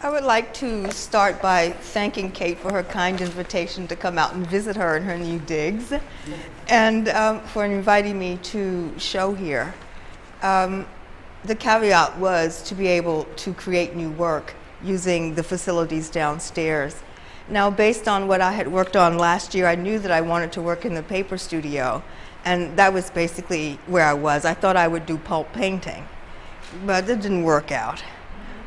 I would like to start by thanking Kate for her kind invitation to come out and visit her in her new digs, and for inviting me to show here. The caveat was to be able to create new work using the facilities downstairs. Now, based on what I had worked on last year, I knew that I wanted to work in the paper studio, and that was basically where I was. I thought I would do pulp painting, but it didn't work out.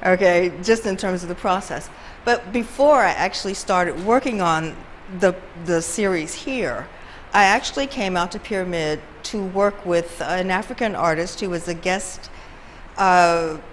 Okay, just in terms of the process. But before I actually started working on the series here, I actually came out to Pyramid to work with an African artist who was a guest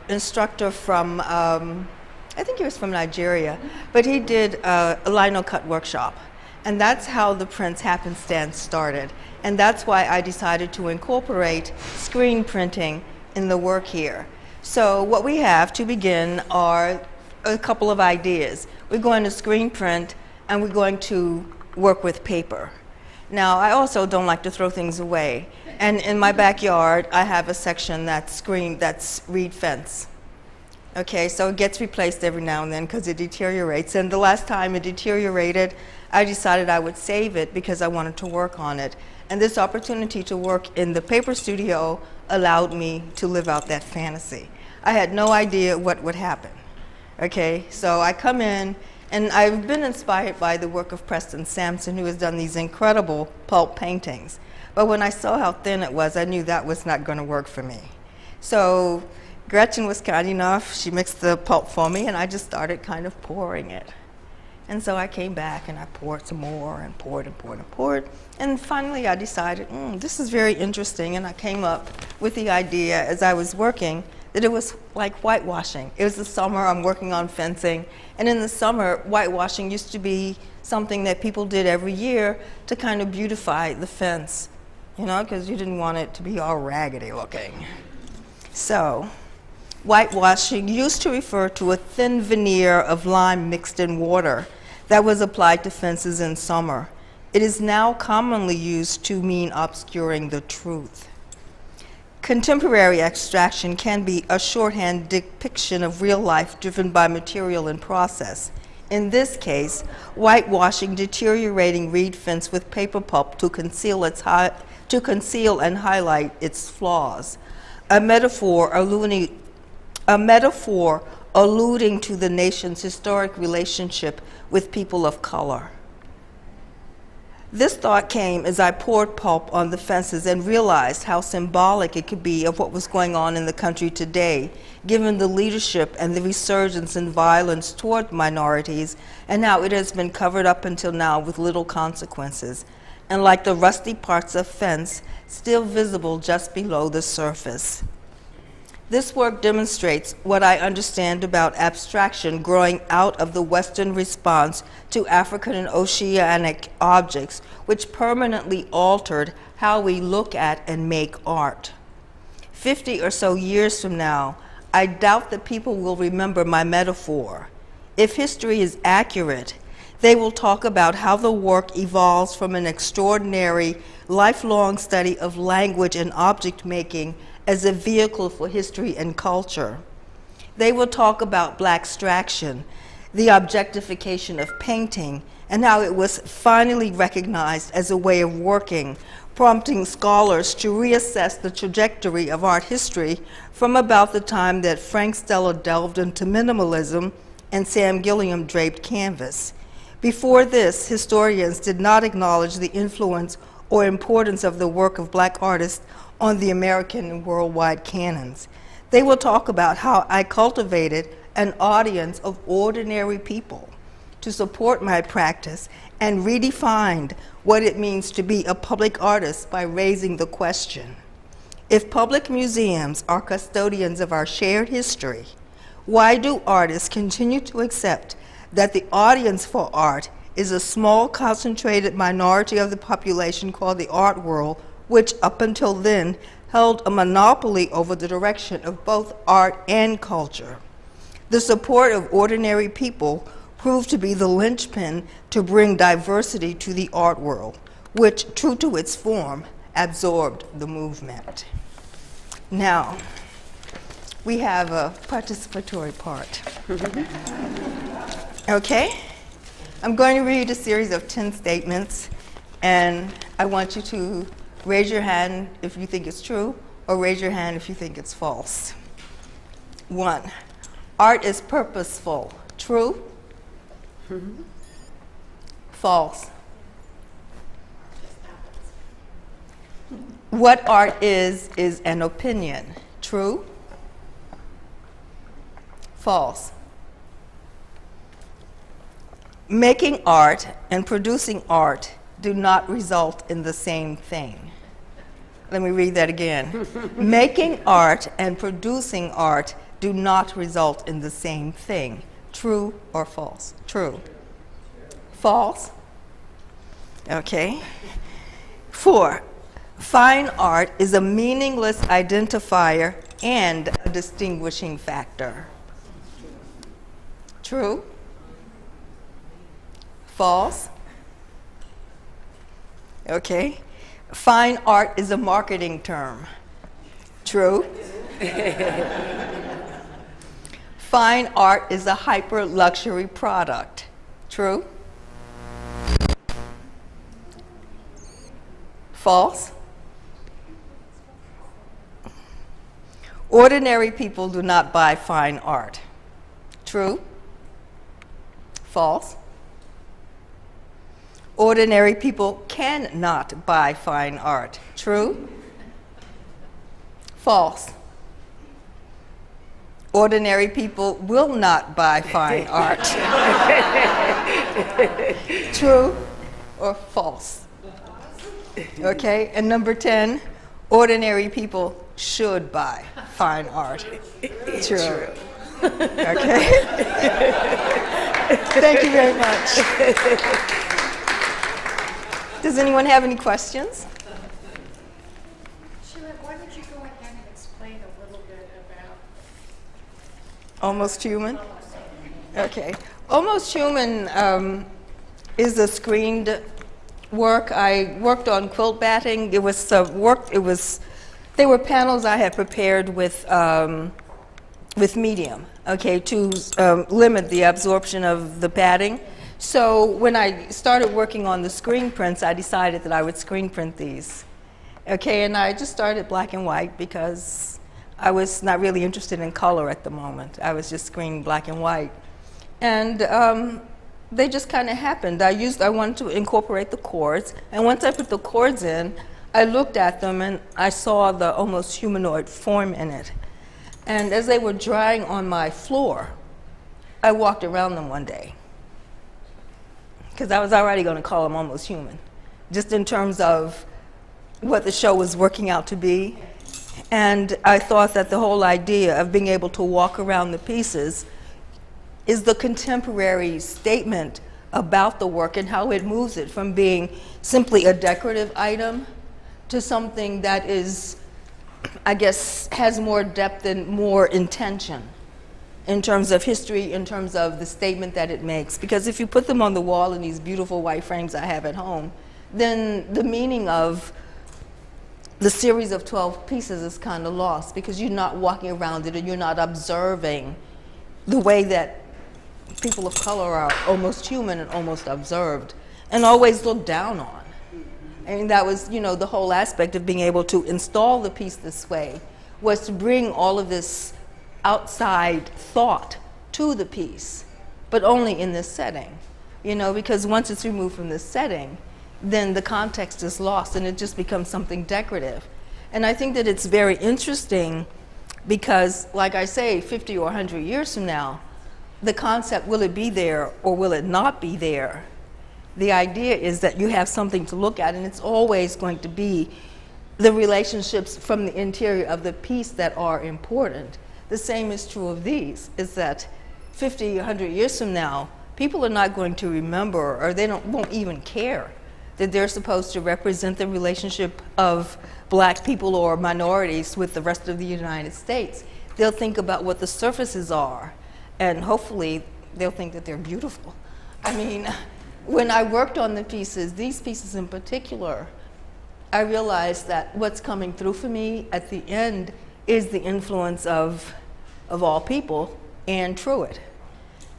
instructor from, I think he was from Nigeria, but he did a lino cut workshop. And that's how the Prince Happenstance started. And that's why I decided to incorporate screen printing in the work here. So what we have to begin are a couple of ideas. We're going to screen print, and we're going to work with paper. Now, I also don't like to throw things away. And in my backyard, I have a section that's reed fence. Okay, so it gets replaced every now and then because it deteriorates. And the last time it deteriorated, I decided I would save it because I wanted to work on it. And this opportunity to work in the paper studio allowed me to live out that fantasy. I had no idea what would happen. Okay, so I come in, and I've been inspired by the work of Preston Sampson, who has done these incredible pulp paintings. But when I saw how thin it was, I knew that was not going to work for me. So Gretchen was kind enough. She mixed the pulp for me, and I just started kind of pouring it. And so I came back, and I poured some more, and poured and poured and poured. And finally, I decided, this is very interesting. And I came up with the idea as I was working that it was like whitewashing. It was the summer, I'm working on fencing. And in the summer, whitewashing used to be something that people did every year to kind of beautify the fence, you know, because you didn't want it to be all raggedy looking. So whitewashing used to refer to a thin veneer of lime mixed in water that was applied to fences in summer. It is now commonly used to mean obscuring the truth. Contemporary abstraction can be a shorthand depiction of real life driven by material and process. In this case, whitewashing deteriorating reed fence with paper pulp to conceal and highlight its flaws. A metaphor alluding to the nation's historic relationship with people of color. This thought came as I poured pulp on the fences and realized how symbolic it could be of what was going on in the country today, given the leadership and the resurgence in violence toward minorities, and how it has been covered up until now with little consequences, and like the rusty parts of fence, still visible just below the surface. This work demonstrates what I understand about abstraction growing out of the Western response to African and oceanic objects, which permanently altered how we look at and make art. 50 or so years from now, I doubt that people will remember my metaphor. If history is accurate, they will talk about how the work evolves from an extraordinary, lifelong study of language and object making as a vehicle for history and culture. They will talk about blackstraction, the objectification of painting, and how it was finally recognized as a way of working, prompting scholars to reassess the trajectory of art history from about the time that Frank Stella delved into minimalism and Sam Gilliam draped canvas. Before this, historians did not acknowledge the influence or importance of the work of black artists on the American and worldwide canons. They will talk about how I cultivated an audience of ordinary people to support my practice and redefined what it means to be a public artist by raising the question: if public museums are custodians of our shared history, why do artists continue to accept that the audience for art is a small, concentrated minority of the population called the art world, which up until then held a monopoly over the direction of both art and culture? The support of ordinary people proved to be the linchpin to bring diversity to the art world, which, true to its form, absorbed the movement. Now, we have a participatory part. Okay? I'm going to read a series of 10 statements, and I want you to raise your hand if you think it's true, or raise your hand if you think it's false. 1, art is purposeful. True? False. What art is an opinion. True? False. Making art and producing art do not result in the same thing. Let me read that again. Making art and producing art do not result in the same thing. True or false? True. False? Okay. 4, fine art is a meaningless identifier and a distinguishing factor. True? False? Okay. Fine art is a marketing term. True? Fine art is a hyper-luxury product. True? False? Ordinary people do not buy fine art. True? False? Ordinary people cannot buy fine art. True? False? Ordinary people will not buy fine art. True or false? Okay, and number 10, ordinary people should buy fine art. True. Okay? Thank you very much. Does anyone have any questions? Sheila, why don't you go ahead and explain a little bit about Almost Human? Okay. Almost Human is a screened work. I worked on quilt batting. It was they were panels I had prepared with medium, okay, to limit the absorption of the padding. So when I started working on the screen prints, I decided that I would screen print these. Okay, and I just started black and white because I was not really interested in color at the moment. I was just screening black and white. And they just kind of happened. I wanted to incorporate the chords, and once I put the chords in, I looked at them and I saw the almost humanoid form in it. And as they were drying on my floor, I walked around them one day, because I was already going to call them almost human, just in terms of what the show was working out to be. And I thought that the whole idea of being able to walk around the pieces is the contemporary statement about the work and how it moves it from being simply a decorative item to something that is, I guess, has more depth and more intention in terms of history, in terms of the statement that it makes. Because if you put them on the wall in these beautiful white frames I have at home, then the meaning of the series of 12 pieces is kind of lost, because you're not walking around it and you're not observing the way that people of color are almost human and almost observed and always looked down on. I mean, that was, you know, the whole aspect of being able to install the piece this way, was to bring all of this outside thought to the piece, but only in this setting, you know, because once it's removed from this setting, then the context is lost and it just becomes something decorative. And I think that it's very interesting because, like I say, 50 or 100 years from now, the concept, will it be there or will it not be there? The idea is that you have something to look at, and it's always going to be the relationships from the interior of the piece that are important. The same is true of these, is that 50, 100 years from now, people are not going to remember, or they won't even care that they're supposed to represent the relationship of black people or minorities with the rest of the United States. They'll think about what the surfaces are, and hopefully they'll think that they're beautiful. I mean, when I worked on the pieces, these pieces in particular, I realized that what's coming through for me at the end is the influence of all people, Anne Truitt.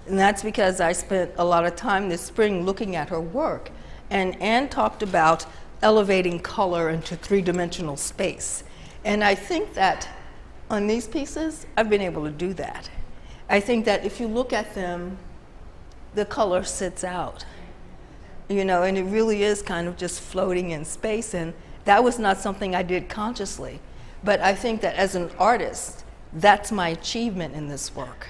And that's because I spent a lot of time this spring looking at her work. And Anne talked about elevating color into three-dimensional space. And I think that on these pieces, I've been able to do that. I think that if you look at them, the color sits out, you know, and it really is kind of just floating in space. And that was not something I did consciously. But I think that as an artist, that's my achievement in this work.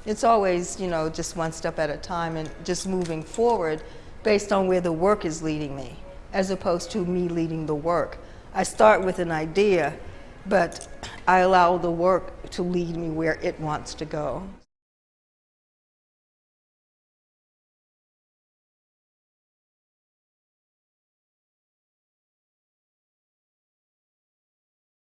It's always, you know, just one step at a time and just moving forward based on where the work is leading me, as opposed to me leading the work. I start with an idea, but I allow the work to lead me where it wants to go.